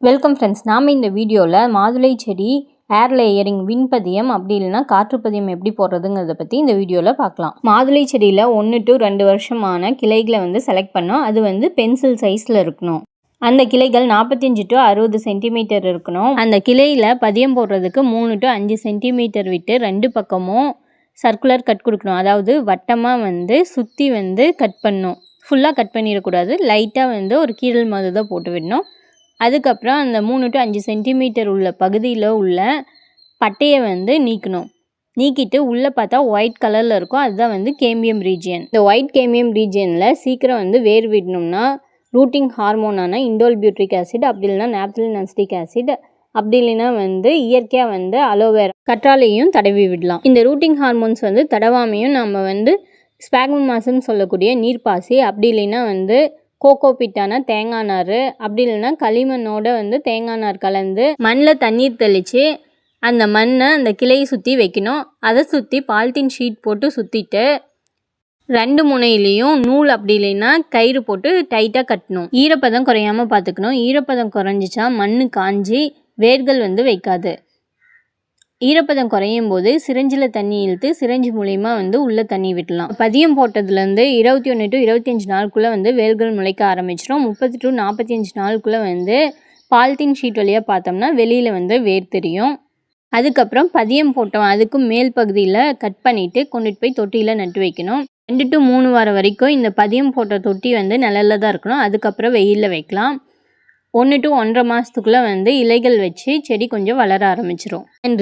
Welcome friends. நாம் இந்த வீடியோவில் மாதுளை செடி ஏர் லேயரிங் விண்பதியம் அப்படி இல்லைனா காற்றுப்பதியம் எப்படி போடுறதுங்கிறத பற்றி இந்த வீடியோவில் பார்க்கலாம். மாதுளை செடியில் 1 to 2 வருஷமான கிளைகளை செலக்ட் பண்ணோம். அது பென்சில் சைஸில் இருக்கணும். அந்த கிளைகள் 45 to 60 சென்டிமீட்டர் இருக்கணும். அந்த கிளையில் பதியம் போடுறதுக்கு 3 to 5 சென்டிமீட்டர் விட்டு 2 பக்கமும் சர்க்குலர் கட் கொடுக்கணும். அதாவது வட்டமாக சுற்றி கட் பண்ணணும். ஃபுல்லாக கட் பண்ணிடக்கூடாது. லைட்டாக ஒரு கீரல் மாதிரி தான் போட்டு விடணும். அதுக்கப்புறம் அந்த 3 to 5 சென்டிமீட்டர் உள்ள பகுதியில் உள்ள பட்டையை நீக்கணும். நீக்கிட்டு உள்ளே பார்த்தா ஒயிட் கலரில் இருக்கும். அதுதான் கேம்பியம் ரீஜியன். இந்த ஒயிட் கேம்பியம் ரீஜியனில் சீக்கிரம் வேர் விடணும்னா ரூட்டிங் ஹார்மோனான இண்டோல் பியூட்ரிக் ஆசிட் அப்படி இல்லைனா நாப்தலின் அசிட்டிக் ஆசிட் அப்படி இல்லைன்னா இயற்கையாக அலோவேரா கற்றாழையும் தடவி விடலாம். இந்த ரூட்டிங் ஹார்மோன்ஸ் தடவாமையும் நம்ம ஸ்பாக்மம் மாசம்னு சொல்லக்கூடிய நீர்ப்பாசி அப்படி இல்லைன்னா கோகோபிட்டான தேங்காய் நார் அப்படி இல்லைன்னா களிமண்ணோட தேங்காய் நார் கலந்து மண்ணில் தண்ணீர் தெளித்து அந்த மண்ணை அந்த கிளையை சுற்றி வைக்கணும். அதை சுற்றி பாலித்தீன் ஷீட் போட்டு சுற்றிட்டு 2 முனையிலையும் நூல் அப்படி இல்லைன்னா கயிறு போட்டு டைட்டாக கட்டணும். ஈரப்பதம் குறையாமல் பார்த்துக்கணும். ஈரப்பதம் குறைஞ்சிச்சா மண் காஞ்சி வேர்கள் வைக்காது. ஈரப்பதம் குறையும் போது சிரஞ்சில் தண்ணி இழுத்து சிரஞ்சு மூலிமா உள்ளே தண்ணி விடலாம். பதியம் போட்டதுலேருந்து 21 to 25 நாளுக்குள்ளே வேர்கள் முளைக்க ஆரம்பிச்சிடும். 30 to 45 நாளுக்குள்ளே பாலித்தீன் ஷீட் வழியாக பார்த்தோம்னா வெளியில் வேர் தெரியும். அதுக்கப்புறம் பதியம் போட்டோம் அதுக்கு மேல் பகுதியில் கட் பண்ணிவிட்டு கொண்டுட்டு போய் தொட்டியில் நட்டு வைக்கணும். 2 to 3 வாரம் வரைக்கும் இந்த பதியம் போட்ட தொட்டி நிழலில் தான் இருக்கணும். அதுக்கப்புறம் வெயிலில் வைக்கலாம். 1 to 1.5 மாதத்துக்குள்ளே இலைகள் வச்சு செடி கொஞ்சம் வளர ஆரம்பிச்சிடும். நன்றி.